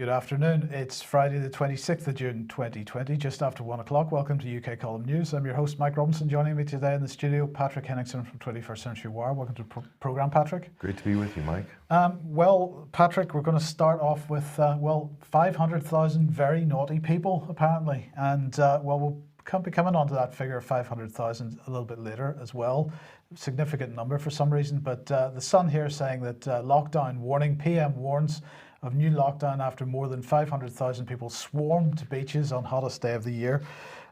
Good afternoon. It's Friday the 26th of June 2020, just after 1 o'clock. Welcome to UK Column News. I'm your host, Mike Robinson. Joining me today in the studio, Patrick Henningsen from 21st Century Wire. Welcome to the programme, Patrick. Great to be with you, Mike. Well, Patrick, we're going to start off with, 500,000 very naughty people, apparently. And, we'll be coming on to that figure of 500,000 a little bit later as well. Significant number for some reason. But the Sun here saying that lockdown warning, PM warns of new lockdown after more than 500,000 people swarmed beaches on hottest day of the year.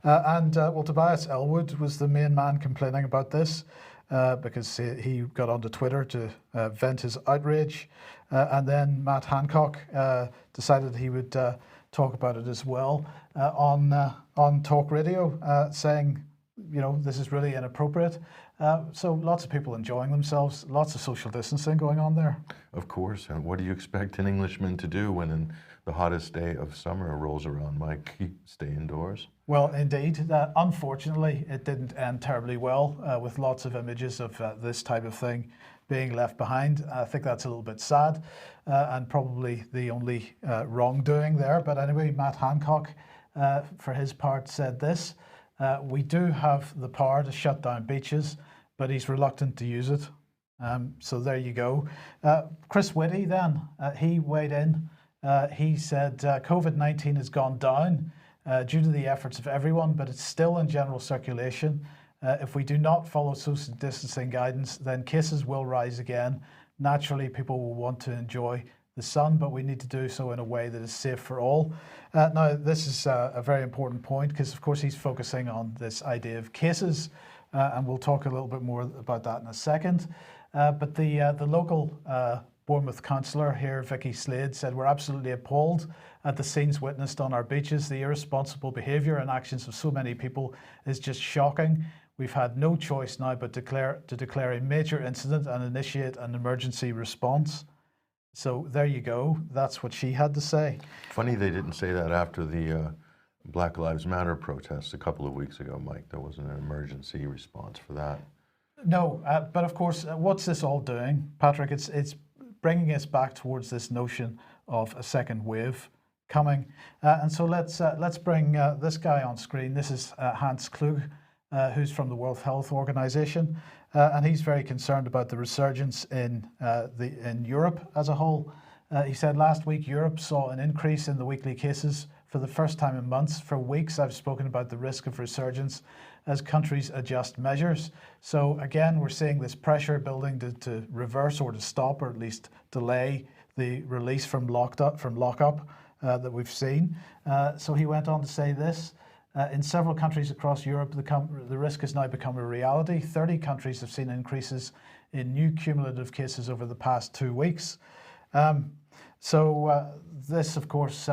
Tobias Elwood was the main man complaining about this because he got onto Twitter to vent his outrage. And then Matt Hancock decided he would talk about it as well on talk radio, saying, you know, this is really inappropriate. So lots of people enjoying themselves, lots of social distancing going on there. Of course, and what do you expect an Englishman to do when in the hottest day of summer rolls around, Mike? Stay indoors? Well, indeed. Unfortunately, it didn't end terribly well with lots of images of this type of thing being left behind. I think that's a little bit sad and probably the only wrongdoing there. But anyway, Matt Hancock, for his part, said this. We do have the power to shut down beaches, but he's reluctant to use it. So there you go. Chris Whitty then, he weighed in. He said COVID-19 has gone down due to the efforts of everyone, but it's still in general circulation. If we do not follow social distancing guidance, then cases will rise again. Naturally, people will want to enjoy the sun, but we need to do so in a way that is safe for all. Now, this is a very important point because, of course, he's focusing on this idea of cases, and we'll talk a little bit more about that in a second. But the local Bournemouth councillor here, Vicky Slade, said, "We're absolutely appalled at the scenes witnessed on our beaches. The irresponsible behaviour and actions of so many people is just shocking. We've had no choice now but to declare a major incident and initiate an emergency response." So there you go. That's what she had to say. Funny they didn't say that after the Black Lives Matter protests a couple of weeks ago, Mike. There wasn't an emergency response for that. No, but of course, what's this all doing, Patrick? It's bringing us back towards this notion of a second wave coming. And so let's bring this guy on screen. This is Hans Klug, who's from the World Health Organization. And he's very concerned about the resurgence in Europe as a whole. He said last week Europe saw an increase in the weekly cases for the first time in months. For weeks I've spoken about the risk of resurgence as countries adjust measures. So again, we're seeing this pressure building to reverse or to stop or at least delay the release from lockup that we've seen. So he went on to say this. In several countries across Europe, the risk has now become a reality. 30 countries have seen increases in new cumulative cases over the past 2 weeks. This, of course,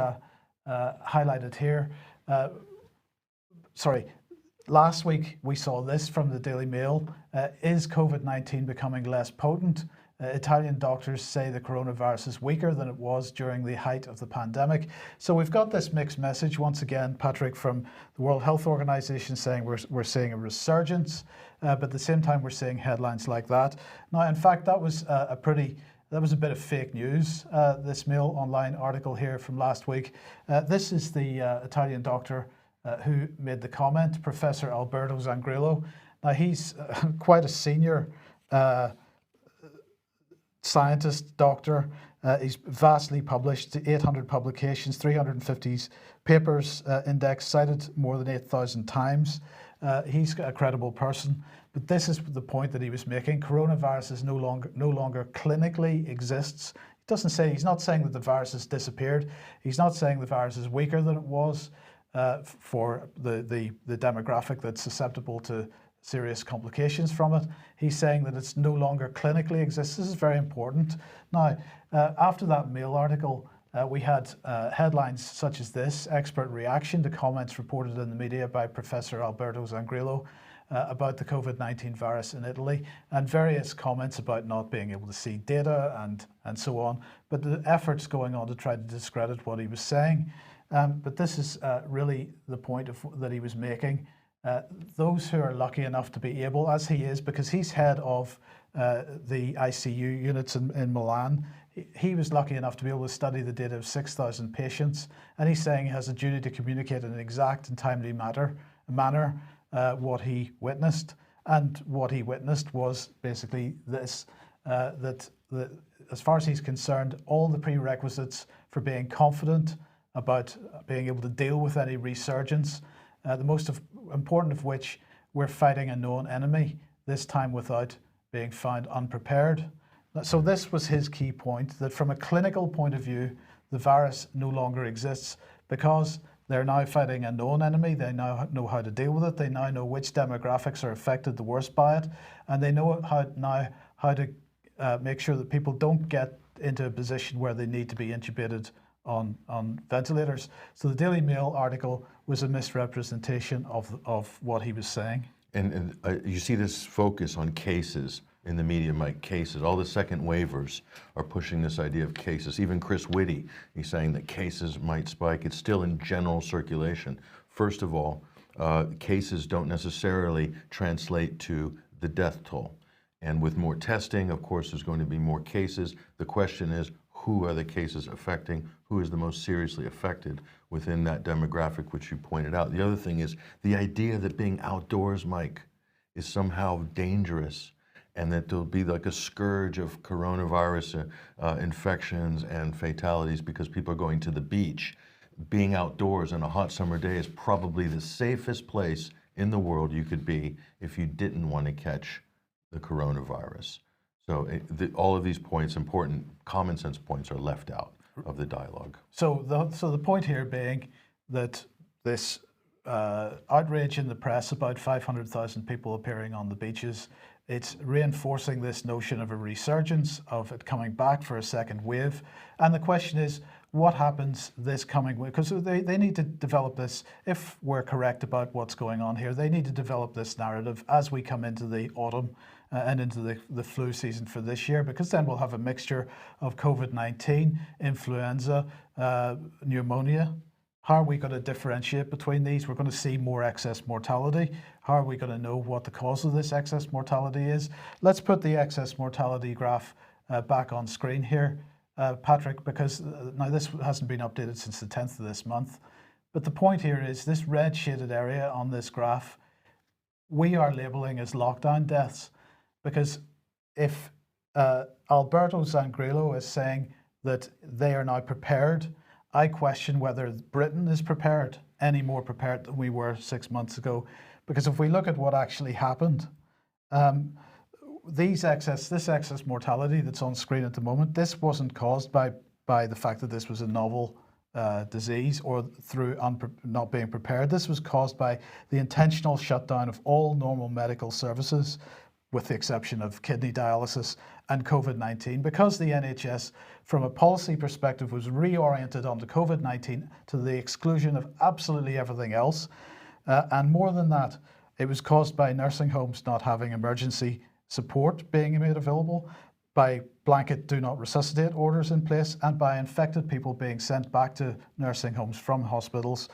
highlighted here. Last week we saw this from the Daily Mail. Is COVID-19 becoming less potent? Italian doctors say the coronavirus is weaker than it was during the height of the pandemic. So we've got this mixed message once again, Patrick, from the World Health Organization saying we're seeing a resurgence, but at the same time we're seeing headlines like that. Now, in fact, that was a bit of fake news. This Mail Online article here from last week. This is the Italian doctor who made the comment, Professor Alberto Zangrillo. Now he's quite a senior scientist, doctor. He's vastly published, 800 publications, 350 papers, indexed, cited more than 8,000 times. He's a credible person, but this is the point that he was making. Coronavirus is no longer clinically exists. He's not saying that the virus has disappeared. He's not saying the virus is weaker than it was for the demographic that's susceptible to serious complications from it. He's saying that it's no longer clinically exists. This is very important. Now, after that Mail article, we had headlines such as this: expert reaction to comments reported in the media by Professor Alberto Zangrillo about the COVID-19 virus in Italy, and various comments about not being able to see data and so on. But the efforts going on to try to discredit what he was saying. But this is really the point that he was making. Those who are lucky enough to be able, as he is, because he's head of the ICU units in Milan, he was lucky enough to be able to study the data of 6,000 patients, and he's saying he has a duty to communicate in an exact and timely manner what he witnessed. And what he witnessed was basically this, that as far as he's concerned, all the prerequisites for being confident about being able to deal with any resurgence, the most important of which, we're fighting a known enemy, this time without being found unprepared. So this was his key point, that from a clinical point of view, the virus no longer exists because they're now fighting a known enemy. They now know how to deal with it. They now know which demographics are affected the worst by it. And they know how to make sure that people don't get into a position where they need to be intubated on ventilators. So the Daily Mail article was a misrepresentation of what he was saying. And you see this focus on cases in the media, Mike, cases. All the second waivers are pushing this idea of cases. Even Chris Whitty, he's saying that cases might spike. It's still in general circulation. First of all, cases don't necessarily translate to the death toll. And with more testing, of course, there's going to be more cases. The question is, who are the cases affecting? Who is the most seriously affected within that demographic, which you pointed out? The other thing is the idea that being outdoors, Mike, is somehow dangerous, and that there'll be like a scourge of coronavirus infections and fatalities because people are going to the beach. Being outdoors on a hot summer day is probably the safest place in the world you could be if you didn't want to catch the coronavirus. So all of these points, important common sense points, are left out of the dialogue. So the point here being that this outrage in the press about 500,000 people appearing on the beaches, it's reinforcing this notion of a resurgence, of it coming back for a second wave. And the question is, what happens this coming week? Because they need to develop this, if we're correct about what's going on here, they need to develop this narrative as we come into the autumn and into the flu season for this year, because then we'll have a mixture of COVID-19, influenza, pneumonia. How are we going to differentiate between these? We're going to see more excess mortality. How are we going to know what the cause of this excess mortality is? Let's put the excess mortality graph back on screen here, Patrick, because now this hasn't been updated since the 10th of this month. But the point here is this red shaded area on this graph, we are labeling as lockdown deaths. Because if Alberto Zangrillo is saying that they are now prepared, I question whether Britain is prepared, any more prepared than we were 6 months ago. Because if we look at what actually happened, this excess mortality that's on screen at the moment, this wasn't caused by the fact that this was a novel disease or through not being prepared. This was caused by the intentional shutdown of all normal medical services, with the exception of kidney dialysis and COVID-19, because the NHS, from a policy perspective, was reoriented onto COVID-19 to the exclusion of absolutely everything else. And more than that, it was caused by nursing homes not having emergency support being made available, by blanket do not resuscitate orders in place, and by infected people being sent back to nursing homes from hospitals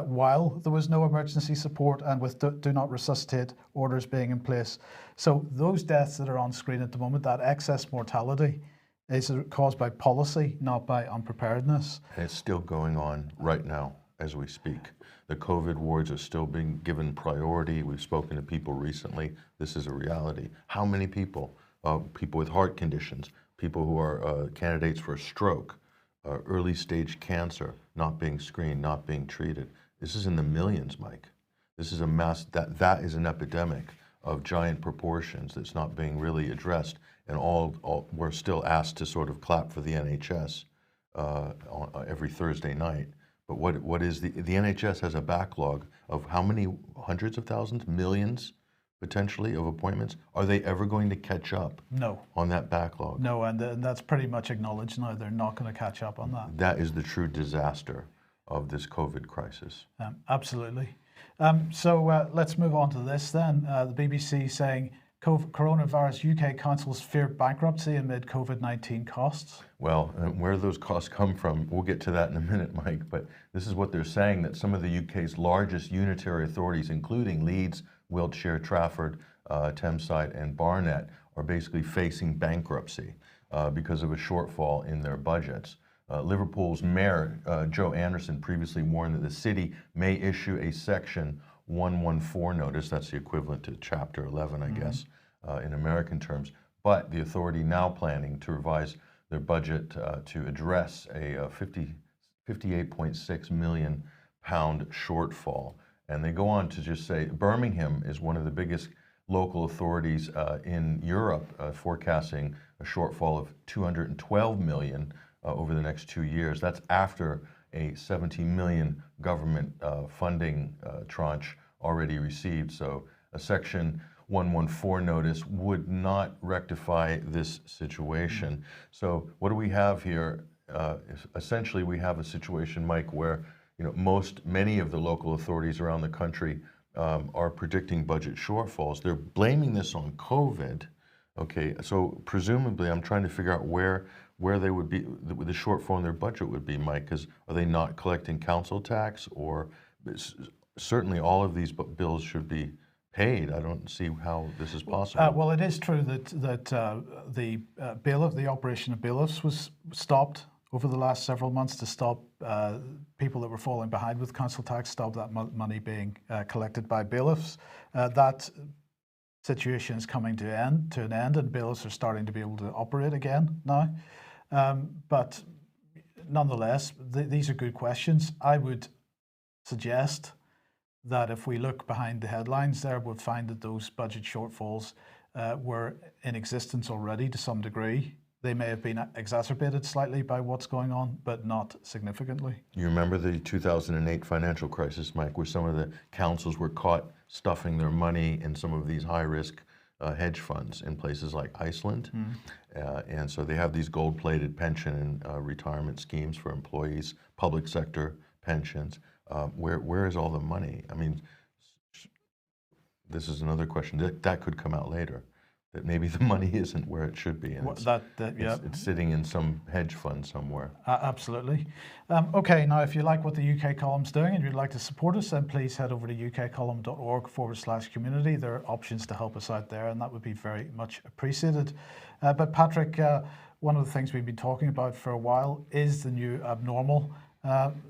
while there was no emergency support and with do not resuscitate orders being in place. So those deaths that are on screen at the moment, that excess mortality, is caused by policy, not by unpreparedness. And it's still going on right now as we speak. The COVID wards are still being given priority. We've spoken to people recently. This is a reality. How many people, people with heart conditions, people who are candidates for a stroke, early stage cancer, not being screened, not being treated. This is in the millions, Mike. This is a mass, that is an epidemic of giant proportions that's not being really addressed. And all we're still asked to sort of clap for the NHS every Thursday night. But what is the NHS has a backlog of how many hundreds of thousands, millions potentially of appointments? Are they ever going to catch up? No. On that backlog? No, and that's pretty much acknowledged now. They're not going to catch up on that. That is the true disaster of this COVID crisis. Absolutely. So let's move on to this then. The BBC saying coronavirus UK councils fear bankruptcy amid COVID-19 costs. Well, where those costs come from, we'll get to that in a minute, Mike, but this is what they're saying, that some of the UK's largest unitary authorities, including Leeds, Wiltshire, Trafford, Thameside, and Barnet, are basically facing bankruptcy. because of a shortfall in their budgets. Liverpool's Mayor, Joe Anderson, previously warned that the city may issue a Section 114 notice, that's the equivalent to Chapter 11, I guess, in American terms, but the authority now planning to revise their budget to address a 58.6 million pound shortfall. And they go on to just say Birmingham is one of the biggest local authorities in Europe, forecasting a shortfall of 212 million over the next 2 years. That's after a 17 million government funding tranche already received. So a Section 114 notice would not rectify this situation. So what do we have here? Essentially, we have a situation, Mike, where many of the local authorities around the country are predicting budget shortfalls. They're blaming this on COVID. Okay, so presumably, I'm trying to figure out where they would be, the shortfall in their budget would be, Mike, because are they not collecting council tax? Or certainly all of these bills should be paid. I don't see how this is possible. Well, it is true that the operation of bailiffs was stopped over the last several months to stop people that were falling behind with council tax, stop that money being collected by bailiffs. That situation is coming to an end, and bailiffs are starting to be able to operate again now. But nonetheless, these are good questions. I would suggest that if we look behind the headlines there, we'll find that those budget shortfalls were in existence already to some degree. They may have been exacerbated slightly by what's going on, but not significantly. You remember the 2008 financial crisis, Mike, where some of the councils were caught stuffing their money in some of these high-risk hedge funds in places like Iceland. And so they have these gold-plated pension and retirement schemes for employees, public sector pensions. Where is all the money? I mean, this is another question that could come out later, that maybe the money isn't where it should be, and it's sitting in some hedge fund somewhere. Absolutely. Okay, now if you like what the UK column's doing and you'd like to support us, then please head over to ukcolumn.org/community. There are options to help us out there, and that would be very much appreciated. But Patrick, one of the things we've been talking about for a while is the new abnormal.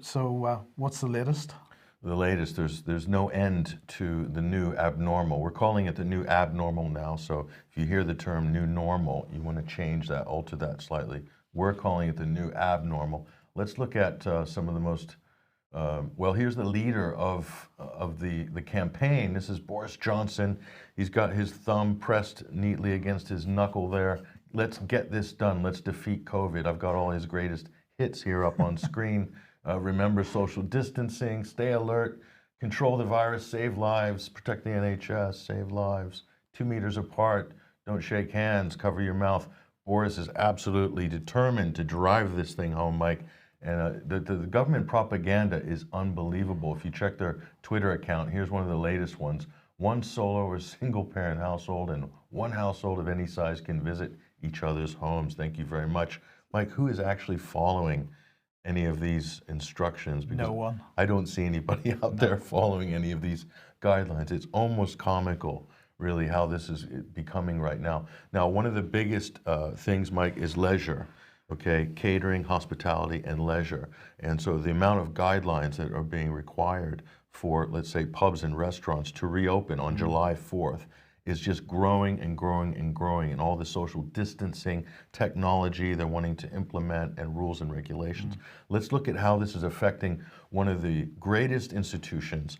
So what's the latest? The latest, there's no end to the new abnormal. We're calling it the new abnormal now, so if you hear the term new normal, you want to change that, alter that slightly. We're calling it the new abnormal. Let's look at some of the most, well, here's the leader of the campaign. This is Boris Johnson. He's got his thumb pressed neatly against his knuckle there. Let's get this done. Let's defeat COVID. I've got all his greatest hits here up on screen. Remember social distancing, stay alert, control the virus, save lives, protect the NHS, save lives, 2 meters apart, don't shake hands, cover your mouth. Boris is absolutely determined to drive this thing home, Mike. And the government propaganda is unbelievable. If you check their Twitter account, here's one of the latest ones. One solo or single parent household and one household of any size can visit each other's homes. Thank you very much. Mike, who is actually following any of these instructions? Because no one. I don't see anybody out there following any of these guidelines. It's almost comical, really, how this is becoming right now. Now, one of the biggest things, Mike, is leisure. Okay, catering, hospitality, and leisure. And so the amount of guidelines that are being required for, let's say, pubs and restaurants to reopen on July 4th is just growing and growing and growing, and all the social distancing technology they're wanting to implement and rules and regulations. Let's look at how this is affecting one of the greatest institutions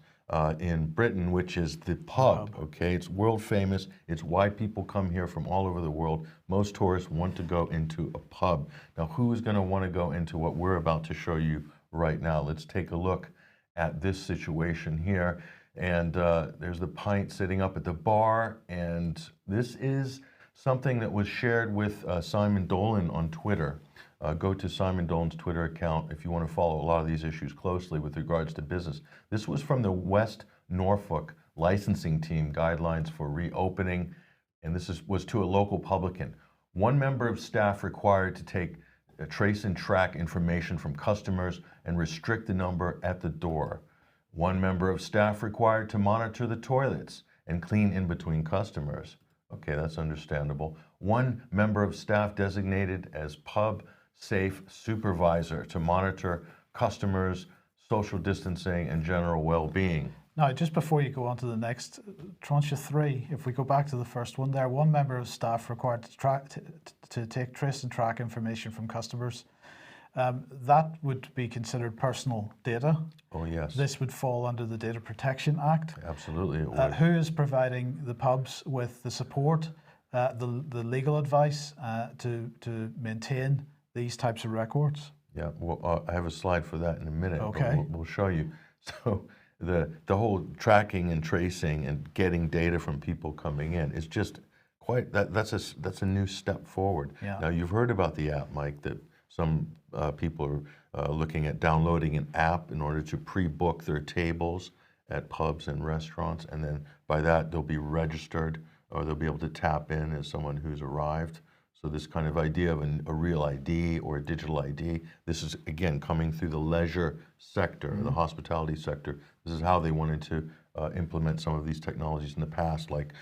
in Britain, which is the pub. Okay, it's world famous. It's why people come here from all over the world. Most tourists want to go into a pub. Now, who is going to want to go into what we're about to show you right now? Let's take a look at this situation here. And there's the pint sitting up at the bar, and this is something that was shared with Simon Dolan on Twitter. Go to Simon Dolan's Twitter account if you want to follow a lot of these issues closely with regards to business. This was from the West Norfolk licensing team guidelines for reopening, and this was to a local publican. One member of staff required to take trace and track information from customers and restrict the number at the door. One member of staff required to monitor the toilets and clean in between customers. Okay, that's understandable. One member of staff designated as pub safe supervisor to monitor customers, social distancing, and general well-being. Now, just before you go on to the next, tranche 3, if we go back to the first one there, one member of staff required to take, trace and track information from customers. That would be considered personal data. Oh, yes. This would fall under the Data Protection Act. Absolutely, it would. Who is providing the pubs with the support, the legal advice to maintain these types of records? Yeah, well, I have a slide for that in a minute. Okay. But we'll show you. So the whole tracking and tracing and getting data from people coming in is just quite, that's a new step forward. Yeah. Now, you've heard about the app, Mike, that some people are looking at downloading an app in order to pre-book their tables at pubs and restaurants, and then by that they'll be registered, or they'll be able to tap in as someone who's arrived. So this kind of idea of a real ID or a digital ID, this is, again, coming through the leisure sector, the hospitality sector. This is how they wanted to implement some of these technologies in the past, like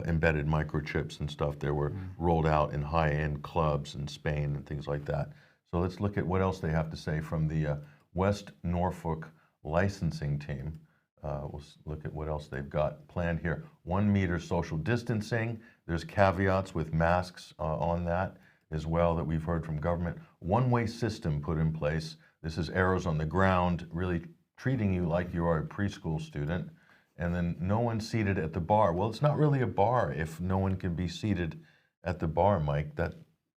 embedded microchips and stuff. They were rolled out in high-end clubs in Spain and things like that. So let's look at what else they have to say from the West Norfolk licensing team. We'll look at what else they've got planned here. 1 meter social distancing. There's caveats with masks on that as well that we've heard from government. One-way system put in place. This is arrows on the ground, really treating you like you are a preschool student. And then no one seated at the bar. Well, it's not really a bar if no one can be seated at the bar, Mike. That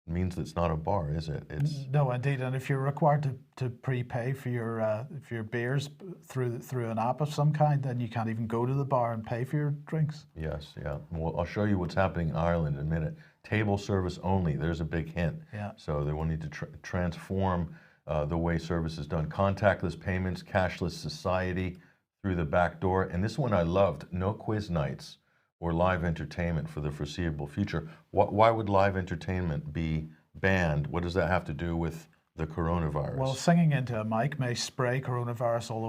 means it's not a bar, is it? It's No, indeed. And if you're required to prepay for your beers through an app of some kind, then you can't even go to the bar and pay for your drinks. Yes, yeah. Well, I'll show you what's happening in Ireland in a minute. Table service only. There's a big hint. Yeah. So they will need to transform the way service is done. Contactless payments, cashless society through the back door. And this one I loved. No quiz nights or live entertainment for the foreseeable future. Why would live entertainment be banned? What does that have to do with the coronavirus? Well, singing into a mic may spray coronavirus all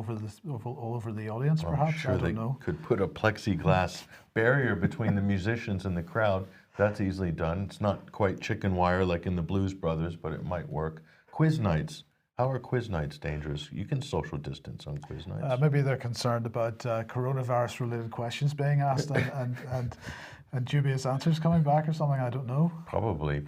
over the audience, perhaps. Sure, I don't know. Could put a plexiglass barrier between the musicians and the crowd. That's easily done. It's not quite chicken wire like in the Blues Brothers, but it might work. Quiz nights. How are quiz nights dangerous? You can social distance on quiz nights. Maybe they're concerned about coronavirus-related questions being asked and dubious answers coming back or something. I don't know. Probably.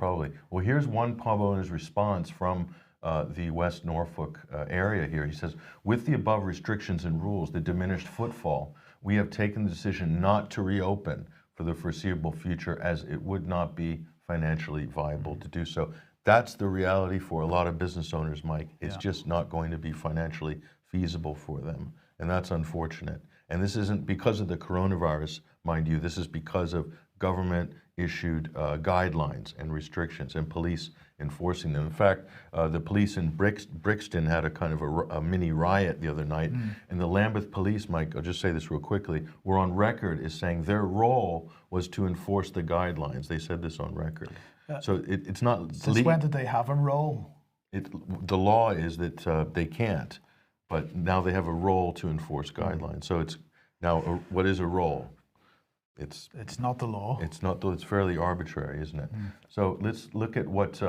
Well, here's one pub owner's response from the West Norfolk area here. He says, with the above restrictions and rules, the diminished footfall, we have taken the decision not to reopen for the foreseeable future as it would not be financially viable to do so. That's the reality for a lot of business owners, Mike. It's just not going to be financially feasible for them. And that's unfortunate. And this isn't because of the coronavirus, mind you. This is because of government-issued guidelines and restrictions and police enforcing them. In fact, the police in Brixton had a kind of a mini riot the other night. And the Lambeth police, Mike, I'll just say this real quickly, were on record as saying their role was to enforce the guidelines. They said this on record. So it's not. Since when did they have a role? The law is that they can't, but now they have a role to enforce guidelines. So it's now what is a role? It's not the law. It's not. It's fairly arbitrary, isn't it? So let's look at what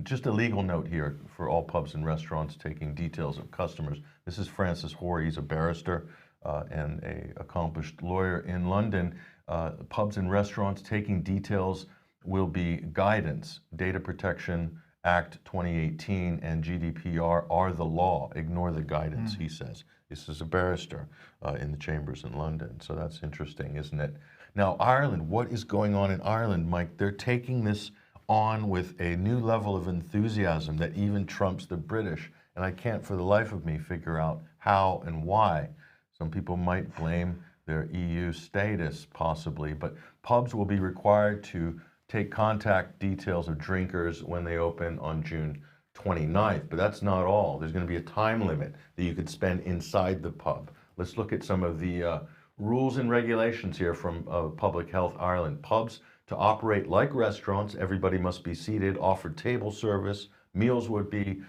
just a legal note here for all pubs and restaurants taking details of customers. This is Francis Hoare. He's a barrister and an accomplished lawyer in London. Pubs and restaurants taking details will be guidance. Data Protection Act 2018 and GDPR are the law. Ignore the guidance, he says. This is a barrister in the chambers in London. So that's interesting, isn't it? Now, Ireland, what is going on in Ireland, Mike? They're taking this on with a new level of enthusiasm that even trumps the British. And I can't for the life of me figure out how and why. Some people might blame their EU status, possibly, but pubs will be required to take contact details of drinkers when they open on June 29th, but that's not all. There's going to be a time limit that you could spend inside the pub. Let's look at some of the rules and regulations here from Public Health Ireland. Pubs to operate like restaurants, everybody must be seated, offer table service, Meals would be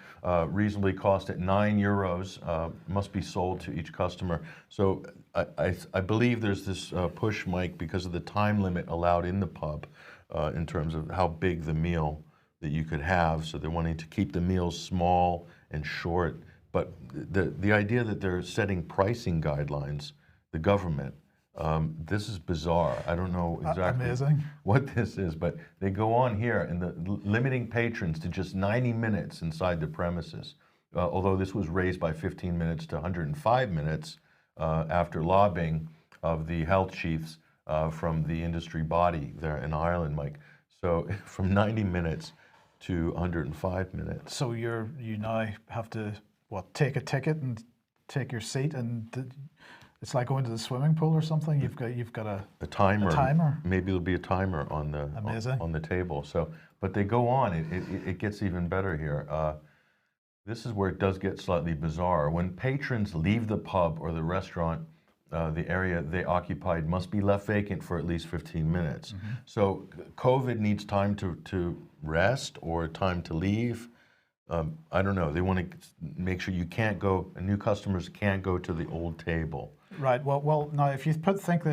reasonably cost at €9, must be sold to each customer. So I believe there's this push, Mike, because of the time limit allowed in the pub in terms of how big the meal that you could have. So they're wanting to keep the meals small and short. But the idea that they're setting pricing guidelines, the government, this is bizarre. I don't know exactly what this is, but they go on here and limiting patrons to just 90 minutes inside the premises. Although this was raised by 15 minutes to 105 minutes after lobbying of the health chiefs from the industry body there in Ireland, Mike. So from 90 minutes to 105 minutes. So you now have to take a ticket and take your seat, and it's like going to the swimming pool or something. You've got a timer. A timer. Maybe there'll be a timer on the table. So, but they go on. It gets even better here. This is where it does get slightly bizarre. When patrons leave the pub or the restaurant, the area they occupied must be left vacant for at least 15 minutes. Mm-hmm. So COVID needs time to rest or time to leave. I don't know. They want to make sure new customers can't go to the old table. Right. Well. Now, if you think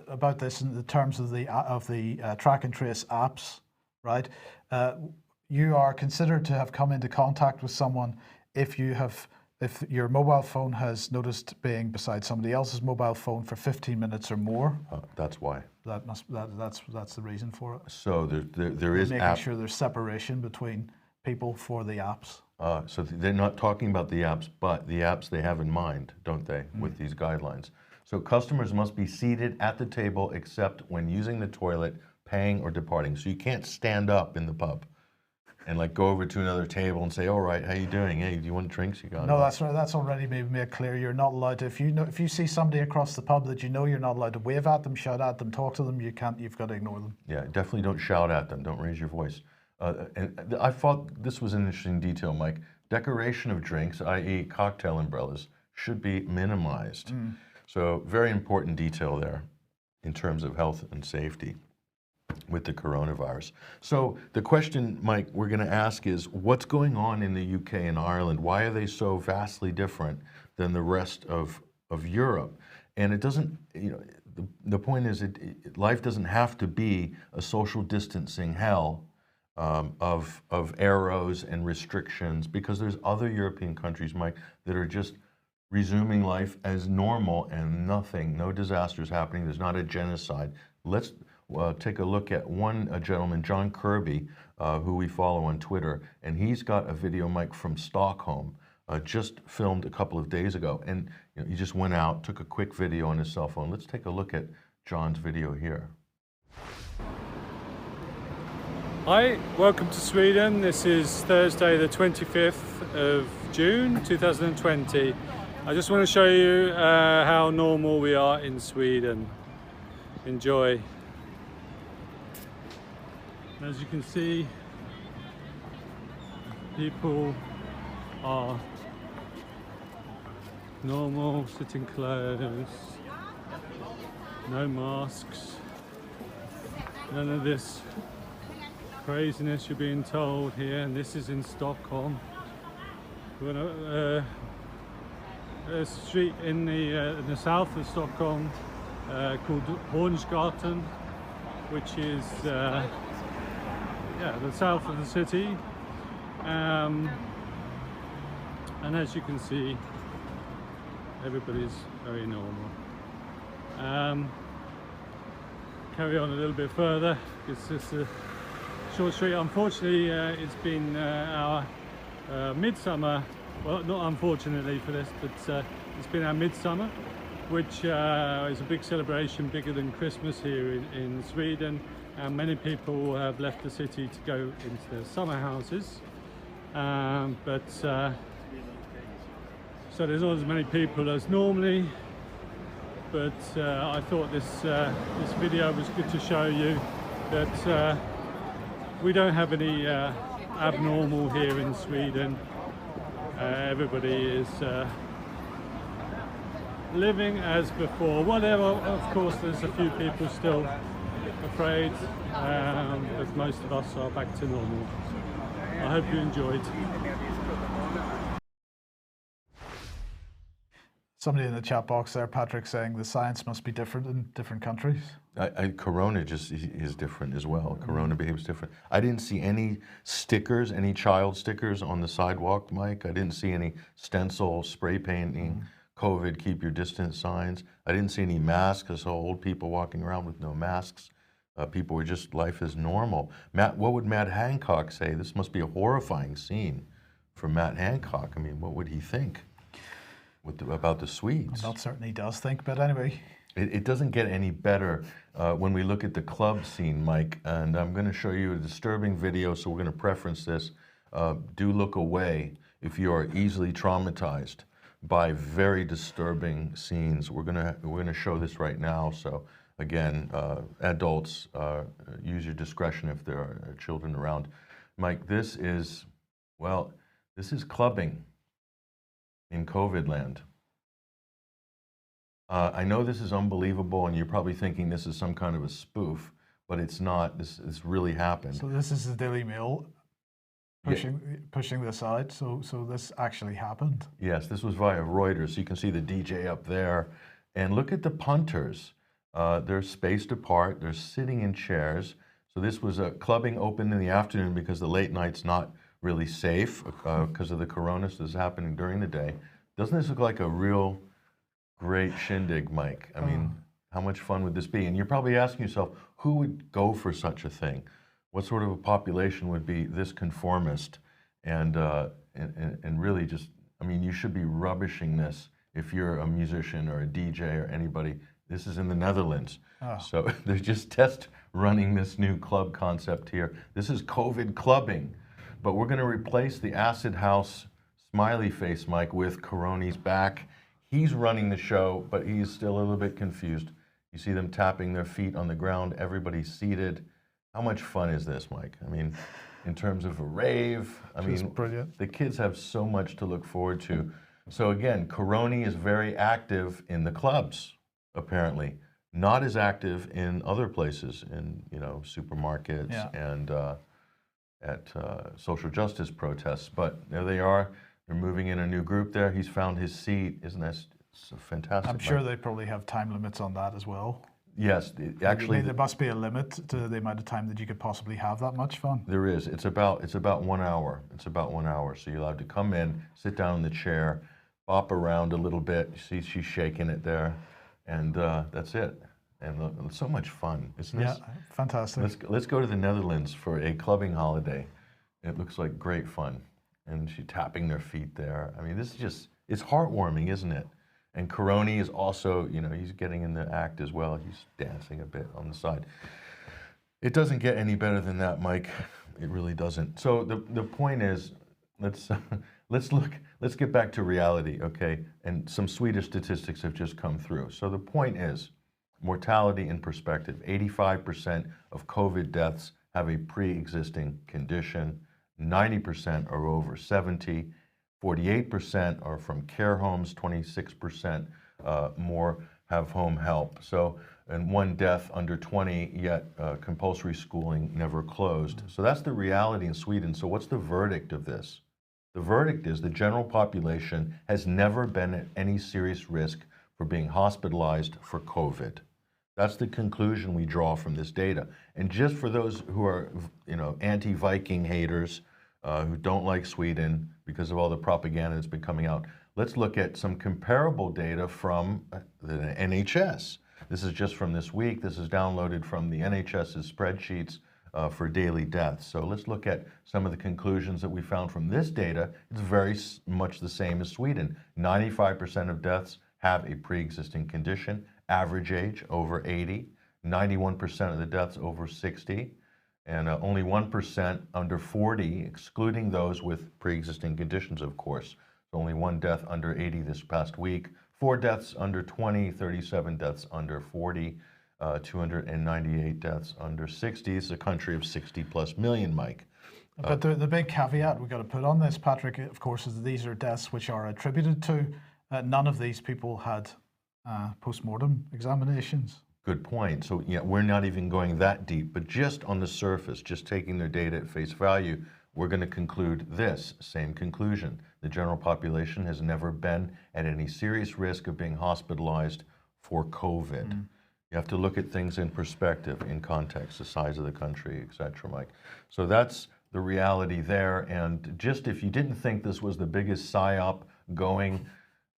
about this in the terms of the track and trace apps, right? You are considered to have come into contact with someone if your mobile phone has noticed being beside somebody else's mobile phone for 15 minutes or more. That's why. That's the reason for it. So there is making sure there's separation between people for the apps. So they're not talking about the apps, but the apps they have in mind, don't they, with these guidelines? So customers must be seated at the table except when using the toilet, paying, or departing. So you can't stand up in the pub and go over to another table and say, "All right, how you doing? Hey, do you want drinks? You got it." No, that's right. That's already made clear. You're not allowed to. If you see somebody across the pub that you're not allowed to wave at them, shout at them, talk to them. You can't. You've got to ignore them. Yeah, definitely don't shout at them. Don't raise your voice. And I thought this was an interesting detail, Mike. Decoration of drinks, i.e. cocktail umbrellas, should be minimized. So very important detail there in terms of health and safety with the coronavirus. So the question, Mike, we're going to ask is, what's going on in the UK and Ireland? Why are they so vastly different than the rest of Europe? And it doesn't, the point is life doesn't have to be a social distancing hell of arrows and restrictions, because there's other European countries, Mike, that are just resuming life as normal and no disasters happening. There's not a genocide. Let's take a look at one gentleman, John Kirby, who we follow on Twitter, and he's got a video, Mike, from Stockholm, just filmed a couple of days ago, and he just went out, took a quick video on his cell phone. Let's take a look at John's video here. Hi, welcome to Sweden. This is Thursday the 25th of June 2020. I just want to show you how normal we are in Sweden. Enjoy. As you can see, people are normal, sitting close, no masks, none of this craziness you're being told here. And this is in Stockholm. We're on a street in the south of Stockholm called Hornsgatan, which is the south of the city. And as you can see, everybody's very normal. Carry on a little bit further. It's just a short street. Unfortunately, it's been our midsummer. Well, not unfortunately for this, but it's been our midsummer, which is a big celebration, bigger than Christmas here in Sweden. And many people have left the city to go into their summer houses. So there's not as many people as normally. But I thought this video was good to show you that we don't have any abnormal here in Sweden. Everybody is living as before. Whatever, of course, there's a few people still afraid, but most of us are back to normal. I hope you enjoyed. Somebody in the chat box there, Patrick, saying the science must be different in different countries. Corona just is different as well. Corona behaves different. I didn't see any stickers, any child stickers on the sidewalk, Mike. I didn't see any stencil, spray painting, COVID, keep your distance signs. I didn't see any masks. I saw old people walking around with no masks. People were just, life is normal. Matt, what would Matt Hancock say? This must be a horrifying scene for Matt Hancock. I mean, what would he think about the Swedes? That certainly does think, but anyway. It doesn't get any better when we look at the club scene, Mike, and I'm going to show you a disturbing video, so we're going to preference this. Do look away if you are easily traumatized by very disturbing scenes. We're going to show this right now, so again, adults, use your discretion if there are children around. Mike, this is clubbing in COVID land. I know this is unbelievable, and you're probably thinking this is some kind of a spoof, but it's not. This really happened. So this is the Daily Mail pushing this out. So this actually happened. Yes, this was via Reuters. So you can see the DJ up there, and look at the punters. They're spaced apart. They're sitting in chairs. So this was a clubbing open in the afternoon because the late night's not really safe because of the corona. So this is happening during the day. Doesn't this look like a real great shindig, Mike? I mean, how much fun would this be? And you're probably asking yourself, who would go for such a thing? What sort of a population would be this conformist? And really just, I mean, you should be rubbishing this if you're a musician or a DJ or anybody. This is in the Netherlands. So they're just test running this new club concept here. This is COVID clubbing. But we're going to replace the acid house smiley face, Mike, with Coroni's back. He's running the show, but he's still a little bit confused. You see them tapping their feet on the ground. Everybody's seated. How much fun is this, Mike? I mean, in terms of a rave, I mean, brilliant. The kids have so much to look forward to. So again, Coroni is very active in the clubs, apparently. Not as active in other places, in supermarkets and at social justice protests. But there they are. They're moving in a new group there. He's found his seat. Isn't that so fantastic? I'm sure they probably have time limits on that as well. Yes, actually, there must be a limit to the amount of time that you could possibly have that much fun. There is. It's about 1 hour. It's about 1 hour. So you're allowed to come in, sit down in the chair, bop around a little bit. You see she's shaking it there, and that's it. And it's so much fun, isn't it? Yeah, fantastic. Let's go to the Netherlands for a clubbing holiday. It looks like great fun. And she's tapping their feet there. I mean, this is just, it's heartwarming, isn't it? And Coroni is also, he's getting in the act as well. He's dancing a bit on the side. It doesn't get any better than that, Mike. It really doesn't. So the point is, let's get back to reality, okay? And some Swedish statistics have just come through. So the point is, mortality in perspective. 85% of COVID deaths have a pre-existing condition. 90% are over 70, 48% are from care homes, 26% more have home help. So, and 1 death under 20, yet compulsory schooling never closed. So that's the reality in Sweden. So what's the verdict of this? The verdict is the general population has never been at any serious risk for being hospitalized for COVID. That's the conclusion we draw from this data. And just for those who are, anti-Viking haters, who don't like Sweden because of all the propaganda that's been coming out, let's look at some comparable data from the NHS. This is just from this week. This is downloaded from the NHS's spreadsheets for daily deaths. So let's look at some of the conclusions that we found from this data. It's very much the same as Sweden. 95% of deaths have a pre-existing condition. Average age over 80, 91% of the deaths over 60, and only 1% under 40, excluding those with pre-existing conditions, of course. So only 1 death under 80 this past week, 4 deaths under 20, 37 deaths under 40, 298 deaths under 60. It's a country of 60+ million, Mike. But the big caveat we've got to put on this, Patrick, of course, is that these are deaths which are attributed to. None of these people had post-mortem examinations. Good point. So we're not even going that deep, but just on the surface, just taking their data at face value, we're going to conclude this same conclusion. The general population has never been at any serious risk of being hospitalized for COVID. You have to look at things in perspective, in context, the size of the country, et cetera, Mike. So that's the reality there. And just if you didn't think this was the biggest PSYOP going,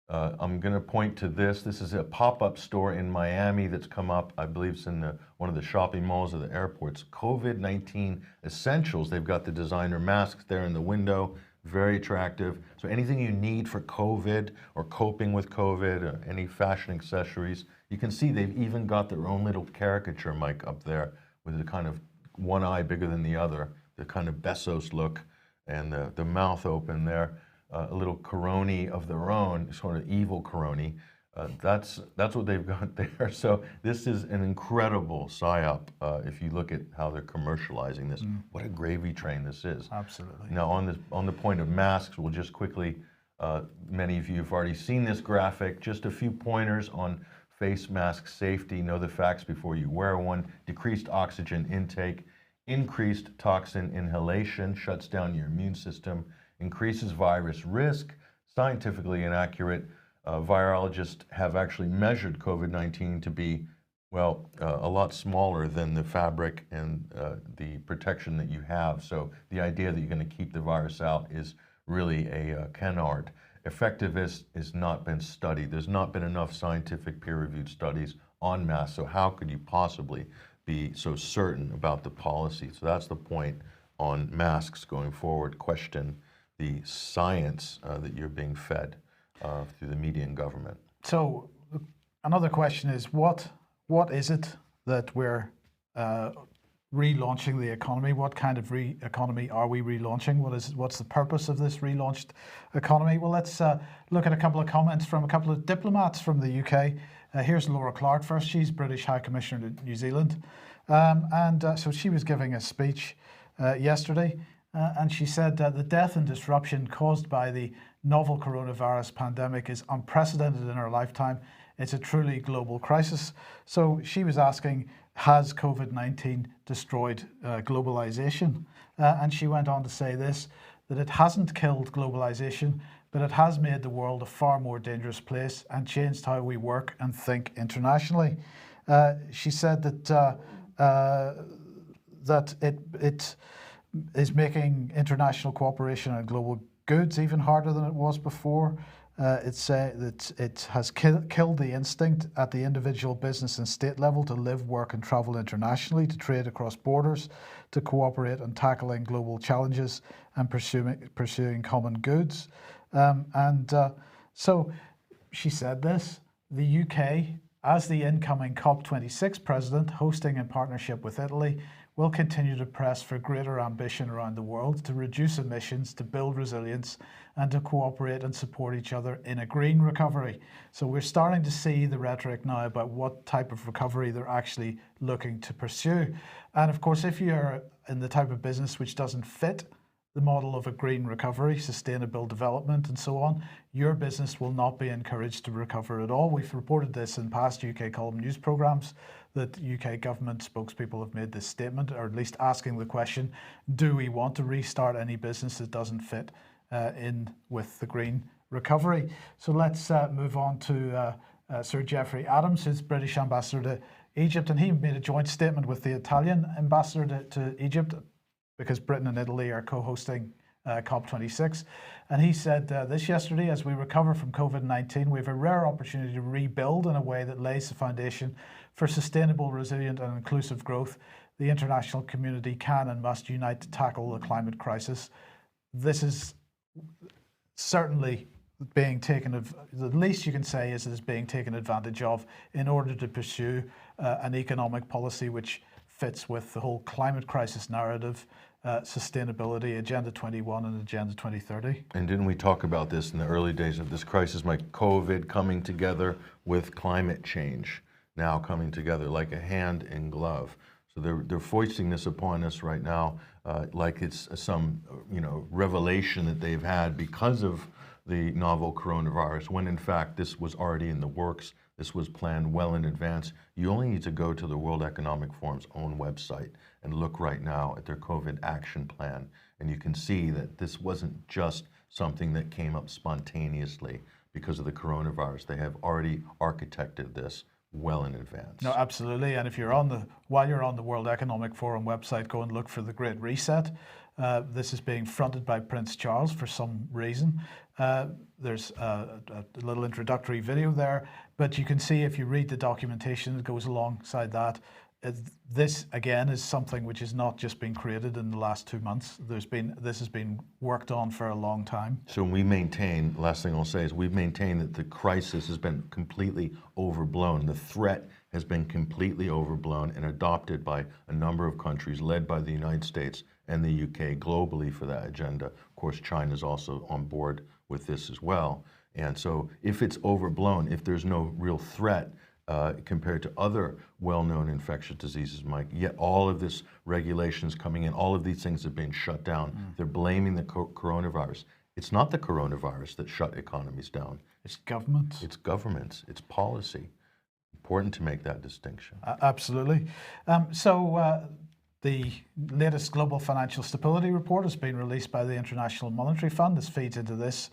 I'm going to point to this. This is a pop-up store in Miami that's come up. I believe it's in one of the shopping malls of the airports. COVID-19 essentials. They've got the designer masks there in the window. Very attractive. So anything you need for COVID or coping with COVID, or any fashion accessories, you can see they've even got their own little caricature, Mike, up there with the kind of one eye bigger than the other, the kind of Bezos look, and the mouth open there. A little coroni of their own, sort of evil coroni. That's what they've got there. So this is an incredible PSYOP if you look at how they're commercializing this. What a gravy train this is. Absolutely. Now on the point of masks, we'll just quickly, many of you have already seen this graphic, just a few pointers on face mask safety. Know the facts before you wear one. Decreased oxygen intake, increased toxin inhalation, shuts down your immune system, increases virus risk, scientifically inaccurate. Virologists have actually measured COVID-19 to be, well, a lot smaller than the fabric and the protection that you have. So the idea that you're going to keep the virus out is really a canard. Effectiveness has not been studied. There's not been enough scientific peer-reviewed studies on masks. So how could you possibly be so certain about the policy? So that's the point on masks going forward. Question the science that you're being fed through the media and government. So another question is, what is it that we're relaunching the economy? What kind of economy are we relaunching? What's the purpose of this relaunched economy? Well, let's look at a couple of comments from a couple of diplomats from the UK. Here's Laura Clark first. She's British High Commissioner to New Zealand. So she was giving a speech yesterday. And she said that the death and disruption caused by the novel coronavirus pandemic is unprecedented in our lifetime. It's a truly global crisis. So she was asking, has COVID-19 destroyed globalization? And she went on to say this, that it hasn't killed globalization, but it has made the world a far more dangerous place and changed how we work and think internationally. She said that it is making international cooperation on global goods even harder than it was before. That it has killed the instinct at the individual business and state level to live, work and travel internationally, to trade across borders, to cooperate on tackling global challenges and pursuing common goods. So she said this, the UK, as the incoming COP26 president, hosting in partnership with Italy, will continue to press for greater ambition around the world to reduce emissions, to build resilience, and to cooperate and support each other in a green recovery. So we're starting to see the rhetoric now about what type of recovery they're actually looking to pursue. And of course, if you're in the type of business which doesn't fit the model of a green recovery, sustainable development and so on, your business will not be encouraged to recover at all. We've reported this in past UK column news programmes that UK government spokespeople have made this statement, or at least asking the question, do we want to restart any business that doesn't fit in with the green recovery? So let's move on to Sir Geoffrey Adams, who's British ambassador to Egypt, and he made a joint statement with the Italian ambassador to Egypt, because Britain and Italy are co-hosting COP26. And he said this yesterday, as we recover from COVID-19, we have a rare opportunity to rebuild in a way that lays the foundation for sustainable, resilient and inclusive growth. The international community can and must unite to tackle the climate crisis. This is certainly being taken, the least you can say is it is being taken advantage of in order to pursue an economic policy which fits with the whole climate crisis narrative, sustainability, Agenda 21 and Agenda 2030. And didn't we talk about this in the early days of this crisis, like COVID coming together with climate change, now coming together like a hand in glove. So they're foisting this upon us right now, like it's some revelation that they've had because of the novel coronavirus, when in fact this was already in the works. This was planned well in advance. You only need to go to the World Economic Forum's own website and look right now at their COVID action plan. And you can see that this wasn't just something that came up spontaneously because of the coronavirus. They have already architected this well in advance. No, absolutely. And if you're while you're on the World Economic Forum website, go and look for the Great Reset. This is being fronted by Prince Charles for some reason. There's a little introductory video there, but you can see if you read the documentation that goes alongside that, this again is something which has not just been created in the last 2 months. This has been worked on for a long time. So we maintain, last thing I'll say is we've maintained that the crisis has been completely overblown. The threat has been completely overblown and adopted by a number of countries led by the United States and the UK globally for that agenda. Of course, China is also on board with this as well. And so if it's overblown, if there's no real threat compared to other well-known infectious diseases, Mike, yet all of this regulations coming in, all of these things have been shut down. They're blaming the coronavirus. It's not the coronavirus that shut economies down. It's governments. It's governments. It's policy. Important to make that distinction. Absolutely. The latest Global Financial Stability Report has been released by the International Monetary Fund. This feeds into this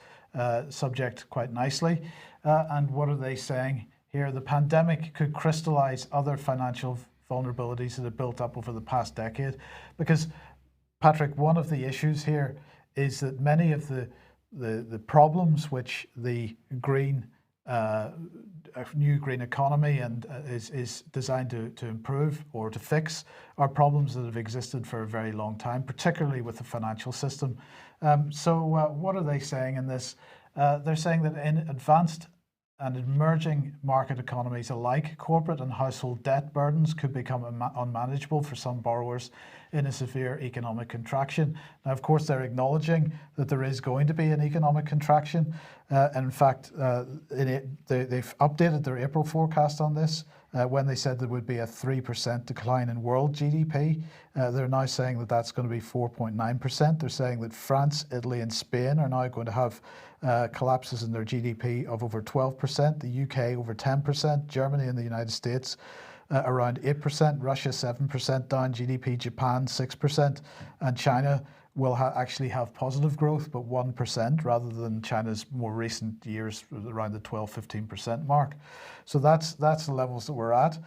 subject quite nicely. And what are they saying here? The pandemic could crystallize other financial vulnerabilities that have built up over the past decade. Because, Patrick, one of the issues here is that many of the problems which the new green economy and is designed to improve or to fix are problems that have existed for a very long time, particularly with the financial system. What are they saying in this? They're saying that in advanced and emerging market economies alike, corporate and household debt burdens could become unmanageable for some borrowers in a severe economic contraction. Now, of course, they're acknowledging that there is going to be an economic contraction. And in fact, they've updated their April forecast on this when they said there would be a 3% decline in world GDP. They're now saying that that's going to be 4.9%. They're saying that France, Italy, and Spain are now going to have collapses in their GDP of over 12%, the UK over 10%, Germany and the United States around 8%, Russia 7% down GDP, Japan 6%, and China will actually have positive growth, but 1% rather than China's more recent years around the 12-15% mark. So that's the levels that we're at.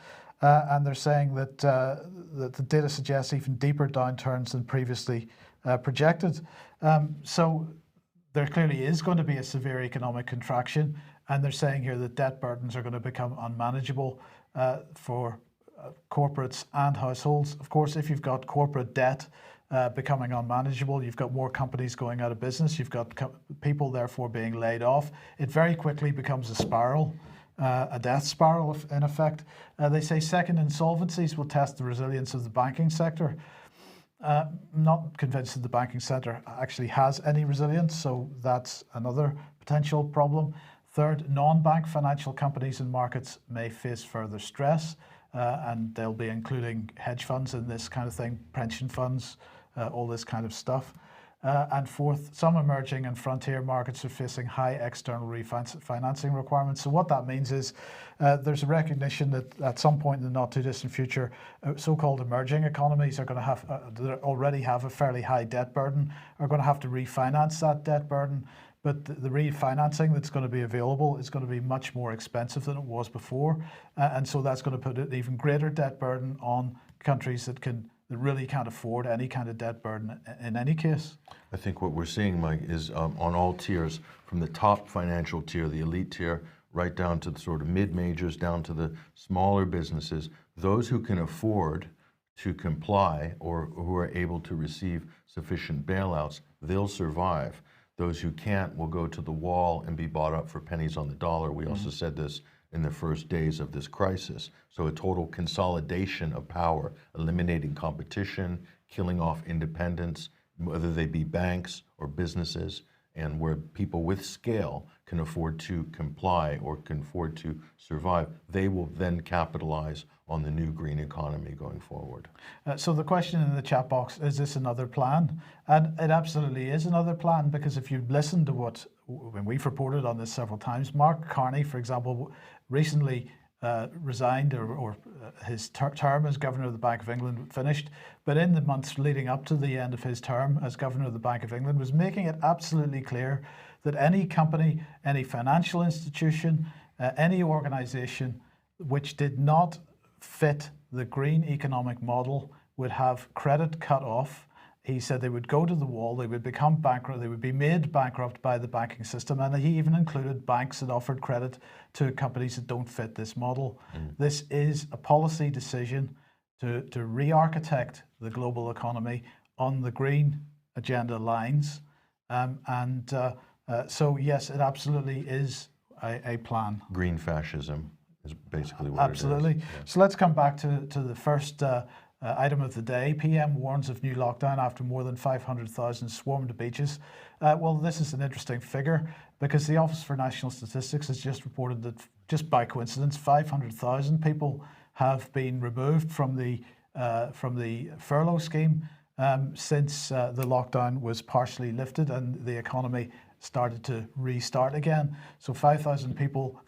And they're saying that the data suggests even deeper downturns than previously projected. So there clearly is going to be a severe economic contraction, and they're saying here that debt burdens are going to become unmanageable for corporates and households. Of course, if you've got corporate debt becoming unmanageable, you've got more companies going out of business, you've got people therefore being laid off, it very quickly becomes a spiral, a death spiral in effect. They say second insolvencies will test the resilience of the banking sector. Not convinced that the banking sector actually has any resilience, so that's another potential problem. Third, non-bank financial companies and markets may face further stress, and they'll be including hedge funds in this kind of thing, pension funds, all this kind of stuff. And fourth, some emerging and frontier markets are facing high external refinancing requirements. So what that means is there's a recognition that at some point in the not too distant future, so-called emerging economies are going to have, that already have a fairly high debt burden, are going to have to refinance that debt burden. But the refinancing that's going to be available is going to be much more expensive than it was before. And so that's going to put an even greater debt burden on countries that really can't afford any kind of debt burden in any case. I think what we're seeing, Mike, is on all tiers, from the top financial tier, the elite tier, right down to the sort of mid-majors, down to the smaller businesses, those who can afford to comply or who are able to receive sufficient bailouts, they'll survive. Those who can't will go to the wall and be bought up for pennies on the dollar. We also said this in the first days of this crisis. So a total consolidation of power, eliminating competition, killing off independence, whether they be banks or businesses, and where people with scale can afford to comply or can afford to survive, they will then capitalize on the new green economy going forward. So the question in the chat box, is this another plan? And it absolutely is another plan, because if you listen to what when we've reported on this several times, Mark Carney, for example, recently resigned, or his term as Governor of the Bank of England finished, but in the months leading up to the end of his term as Governor of the Bank of England was making it absolutely clear that any company, any financial institution, any organisation which did not fit the green economic model would have credit cut off. He said they would go to the wall, they would become bankrupt, they would be made bankrupt by the banking system, and he even included banks that offered credit to companies that don't fit this model. This is a policy decision to re-architect the global economy on the green agenda lines. So yes, it absolutely is a plan. Green fascism is basically what Absolutely. it is. Yeah. So let's come back to the first item of the day. PM warns of new lockdown after more than 500,000 swarmed beaches. Well, this is an interesting figure because the Office for National Statistics has just reported that, just by coincidence, 500,000 people have been removed from the furlough scheme since the lockdown was partially lifted and the economy started to restart again. So 500,000 people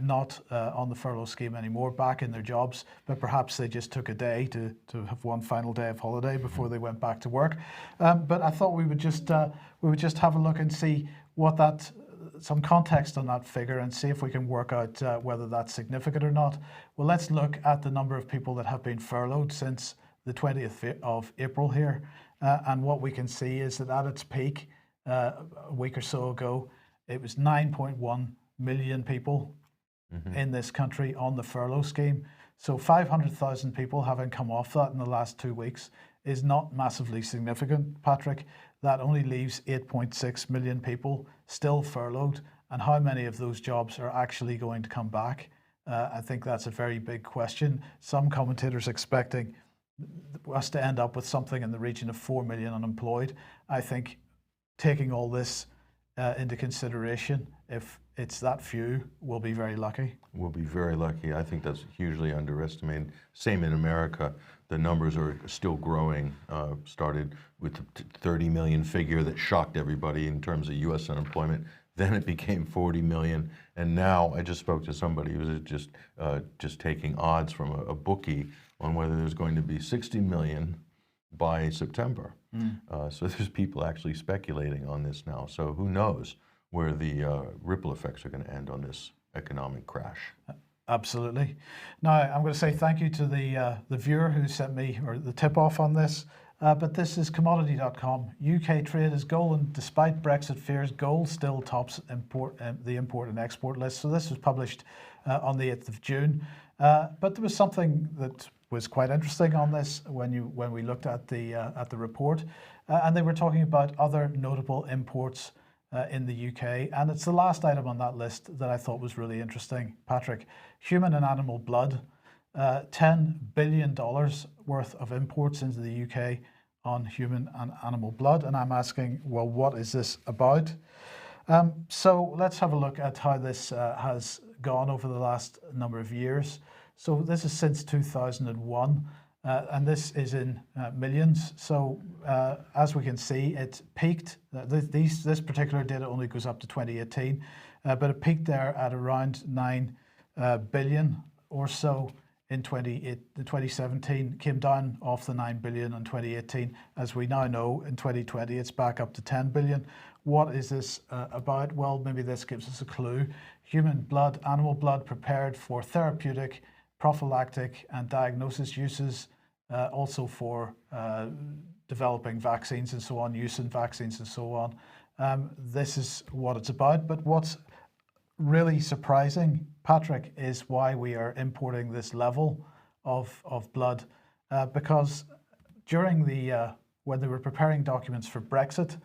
not on the furlough scheme anymore, back in their jobs, but perhaps they just took a day to have one final day of holiday before they went back to work. But I thought we would just have a look and see what some context on that figure and see if we can work out whether that's significant or not. Well, let's look at the number of people that have been furloughed since the 20th of April here. And what we can see is that at its peak, a week or so ago, it was 9.1 million people in this country on the furlough scheme. So 500,000 people having come off that in the last 2 weeks is not massively significant, Patrick. That only leaves 8.6 million people still furloughed. And how many of those jobs are actually going to come back? I think that's a very big question. Some commentators expecting us to end up with something in the region of 4 million unemployed. I think taking all this into consideration, if it's that few, we'll be very lucky. We'll be very lucky. I think that's hugely underestimated. Same in America. The numbers are still growing. Started with the 30 million figure that shocked everybody in terms of U.S. unemployment. Then it became 40 million. And now I just spoke to somebody who was just taking odds from a bookie on whether there's going to be 60 million by September. So there's people actually speculating on this now. So who knows where the ripple effects are going to end on this economic crash. Absolutely. Now, I'm going to say thank you to the viewer who sent me the tip-off on this. But this is commodity.com. UK trade is gold, and despite Brexit fears, gold still tops the import and export list. So this was published on the 8th of June. But there was something that was quite interesting on this when we looked at the report, and they were talking about other notable imports in the UK, and it's the last item on that list that I thought was really interesting, Patrick. Human and animal blood, $10 billion worth of imports into the UK on human and animal blood, and I'm asking, well, what is this about? So let's have a look at how this has gone over the last number of years. So this is since 2001, and this is in millions. So as we can see, it peaked. This particular data only goes up to 2018, but it peaked there at around 9 billion or so in 2017, came down off the 9 billion in 2018. As we now know, in 2020, it's back up to 10 billion. What is this about? Well, maybe this gives us a clue. Human blood, animal blood prepared for therapeutic, prophylactic and diagnosis uses, also for developing vaccines and so on, use in vaccines and so on. This is what it's about. But what's really surprising, Patrick, is why we are importing this level of blood, because during when they were preparing documents for Brexit,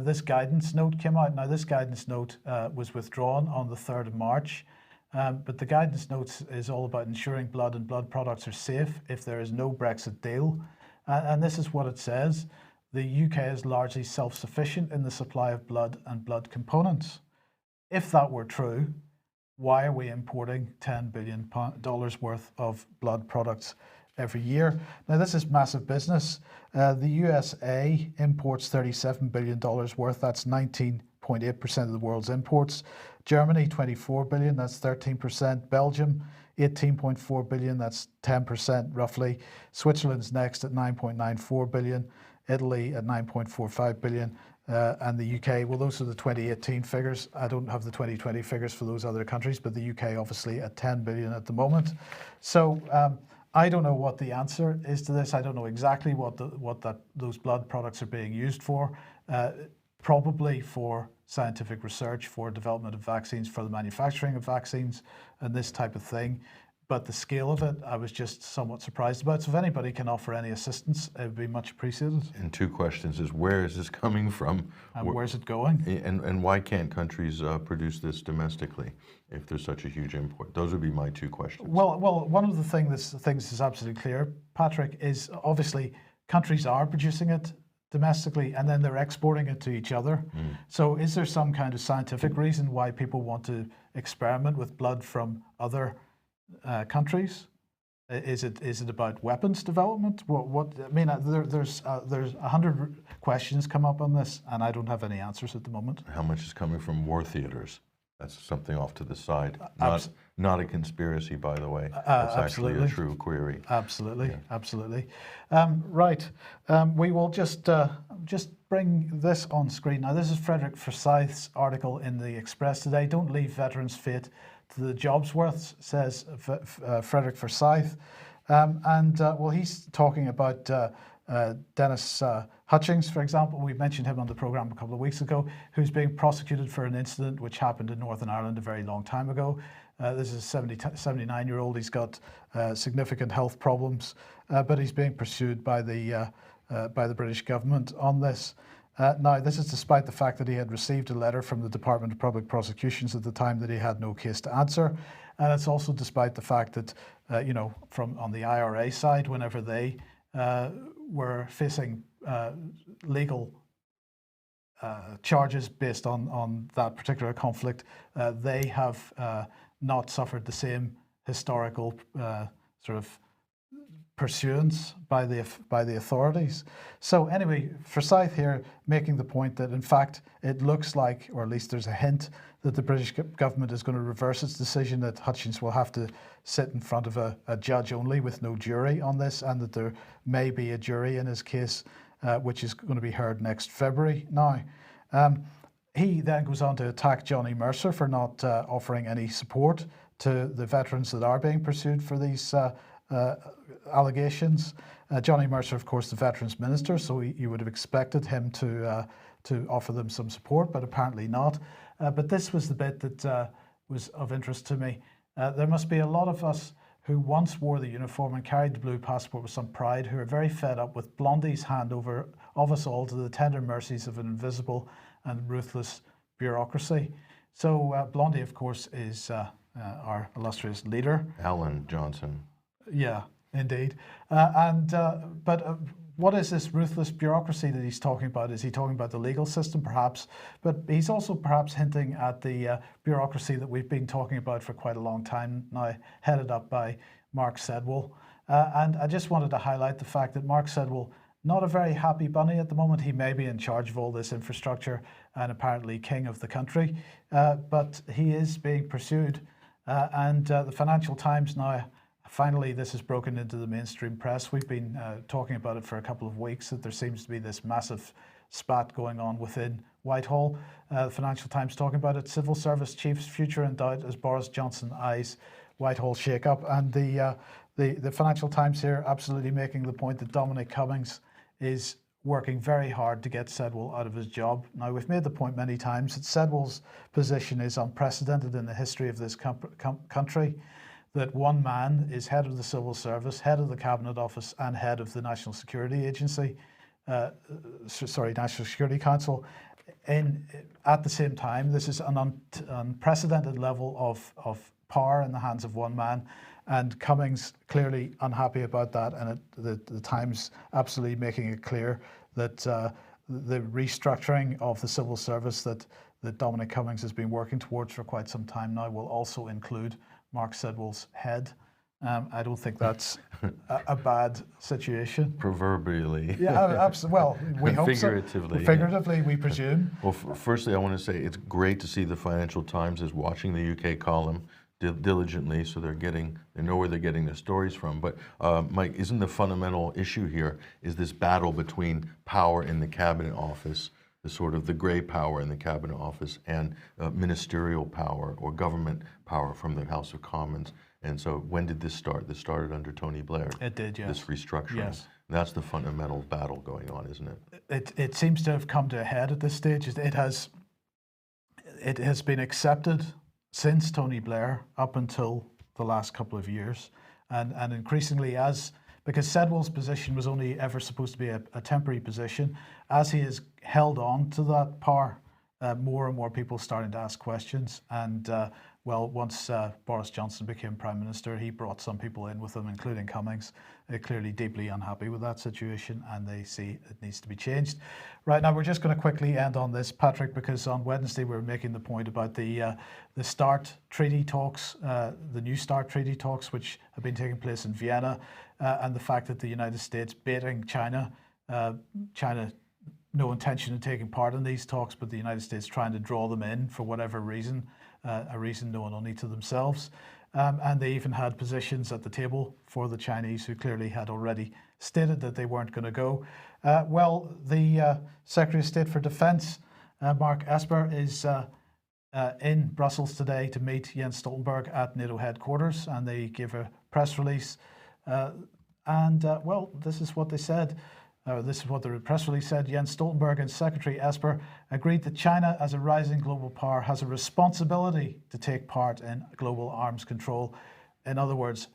this guidance note came out. Now, this guidance note was withdrawn on the 3rd of March. But the guidance notes is all about ensuring blood and blood products are safe if there is no Brexit deal. And this is what it says. The UK is largely self-sufficient in the supply of blood and blood components. If that were true, why are we importing $10 billion worth of blood products every year. Now, this is massive business. The USA imports $37 billion worth. That's 19.8% of the world's imports. Germany, 24 billion. That's 13%. Belgium, 18.4 billion. That's 10% roughly. Switzerland's next at 9.94 billion. Italy at 9.45 billion. And the UK, well, those are the 2018 figures. I don't have the 2020 figures for those other countries, but the UK obviously at 10 billion at the moment. So I don't know what the answer is to this. I don't know exactly what those blood products are being used for. Probably for scientific research, for development of vaccines, for the manufacturing of vaccines, and this type of thing. But the scale of it, I was just somewhat surprised about. So if anybody can offer any assistance, it would be much appreciated. And two questions is, where is this coming from? And where's it going? And why can't countries produce this domestically if there's such a huge import? Those would be my two questions. Well, one of the things is absolutely clear, Patrick, is obviously countries are producing it domestically and then they're exporting it to each other. So is there some kind of scientific reason why people want to experiment with blood from other countries? Is it about weapons development? What I mean, there's 100 questions come up on this, and I don't have any answers at the moment. How much is coming from war theaters? That's something off to the side. Not a conspiracy, by the way. That's actually a true query. Absolutely, absolutely. Right. We will just bring this on screen now. This is Frederick Forsyth's article in the Express today. Don't leave veterans' fate to the job's worth, says Frederick Forsyth. Well, he's talking about Dennis Hutchings, for example. We mentioned him on the programme a couple of weeks ago, who's being prosecuted for an incident which happened in Northern Ireland a very long time ago. This is a 79-year-old. He's got significant health problems, but he's being pursued by the British government on this. Now, this is despite the fact that he had received a letter from the Department of Public Prosecutions at the time that he had no case to answer. And it's also despite the fact that, from on the IRA side, whenever they were facing legal charges based on that particular conflict, they have not suffered the same historical sort of pursuance by the authorities. So anyway, Forsyth here making the point that in fact it looks like, or at least there's a hint, that the British government is going to reverse its decision, that Hutchins will have to sit in front of a judge only with no jury on this, and that there may be a jury in his case, which is going to be heard next February. Now, he then goes on to attack Johnny Mercer for not offering any support to the veterans that are being pursued for these allegations. Johnny Mercer, of course, the Veterans Minister, so you would have expected him to offer them some support, but apparently not. But this was the bit that was of interest to me. There must be a lot of us who once wore the uniform and carried the blue passport with some pride, who are very fed up with Blondie's handover of us all to the tender mercies of an invisible and ruthless bureaucracy. So Blondie, of course, is our illustrious leader. Alan Johnson. Yeah, indeed. But what is this ruthless bureaucracy that he's talking about? Is he talking about the legal system, perhaps? But he's also perhaps hinting at the bureaucracy that we've been talking about for quite a long time now, headed up by Mark Sedwill. And I just wanted to highlight the fact that Mark Sedwill, not a very happy bunny at the moment. He may be in charge of all this infrastructure and apparently king of the country, but he is being pursued. And the Financial Times now, finally, this has broken into the mainstream press. We've been talking about it for a couple of weeks, that there seems to be this massive spat going on within Whitehall. The Financial Times talking about it. Civil Service Chief's future in doubt as Boris Johnson eyes Whitehall shake-up. And the Financial Times here absolutely making the point that Dominic Cummings is working very hard to get Sedwill out of his job. Now, we've made the point many times that Sedwill's position is unprecedented in the history of this country, that one man is head of the Civil Service, head of the Cabinet Office, and head of the National Security Agency, National Security Council. At the same time, this is an unprecedented level of power in the hands of one man, and Cummings clearly unhappy about that, and the Times absolutely making it clear that the restructuring of the civil service that Dominic Cummings has been working towards for quite some time now will also include Mark Sedwill's head. I don't think that's a bad situation. Proverbially. Yeah, absolutely. Well, we hope so. Figuratively. Figuratively, we presume. Well, firstly, I want to say it's great to see the Financial Times is watching the UK column diligently, so they know where they're getting their stories from. But Mike, isn't the fundamental issue here is this battle between power in the Cabinet Office, the sort of the gray power in the Cabinet Office, and ministerial power or government power from the House of Commons. And so when did this start? This started under Tony Blair. It did, yes. This restructuring. Yes. That's the fundamental battle going on, isn't it? It seems to have come to a head at this stage. It has been accepted since Tony Blair up until the last couple of years, and increasingly because Sedwell's position was only ever supposed to be a temporary position, as he has held on to that power, more and more people starting to ask questions. And once Boris Johnson became Prime Minister, he brought some people in with him, including Cummings. They're clearly deeply unhappy with that situation, and they see it needs to be changed. Right now, we're just going to quickly end on this, Patrick, because on Wednesday we were making the point about the START treaty talks, the New START treaty talks, which have been taking place in Vienna, and the fact that the United States baiting China, China no intention of taking part in these talks, but the United States trying to draw them in for whatever reason, a reason known only to themselves. And they even had positions at the table for the Chinese, who clearly had already stated that they weren't going to go. The Secretary of State for Defense, Mark Esper, is in Brussels today to meet Jens Stoltenberg at NATO headquarters, and they gave a press release. This is what they said. This is what the press release said. Jens Stoltenberg and Secretary Esper agreed that China, as a rising global power, has a responsibility to take part in global arms control. In other words,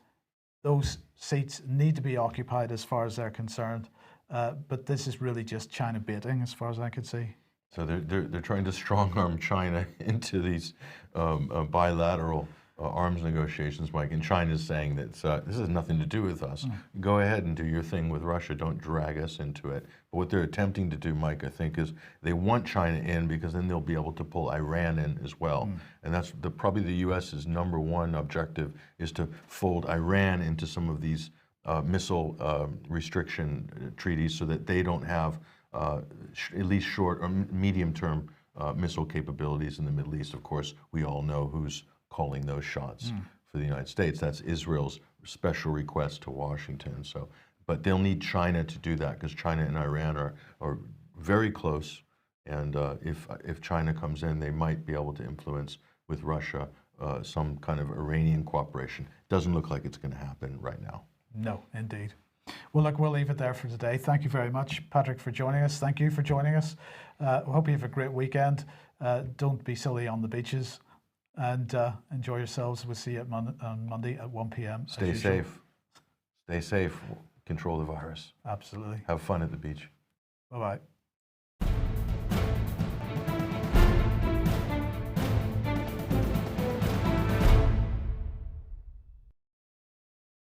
those seats need to be occupied as far as they're concerned. But this is really just China baiting, as far as I can see. So they're trying to strong-arm China into these bilateral arms negotiations, Mike, and China's saying that this has nothing to do with us. Go ahead and do your thing with Russia. Don't drag us into it. But what they're attempting to do, Mike, I think, is they want China in because then they'll be able to pull Iran in as well. And that's probably the U.S.'s number one objective, is to fold Iran into some of these missile restriction treaties so that they don't have at least short or medium-term missile capabilities in the Middle East. Of course, we all know who's calling those shots for the United States. That's Israel's special request to Washington. So, but they'll need China to do that, because China and Iran are very close. And if China comes in, they might be able to influence with Russia some kind of Iranian cooperation. Doesn't look like it's going to happen right now. No, indeed. Well, look, we'll leave it there for today. Thank you very much, Patrick, for joining us. Thank you for joining us. We hope you have a great weekend. Don't be silly on the beaches, and enjoy yourselves. We'll see you on Monday at 1 p.m. Stay safe. Stay safe. Control the virus. Absolutely. Have fun at the beach. Bye-bye.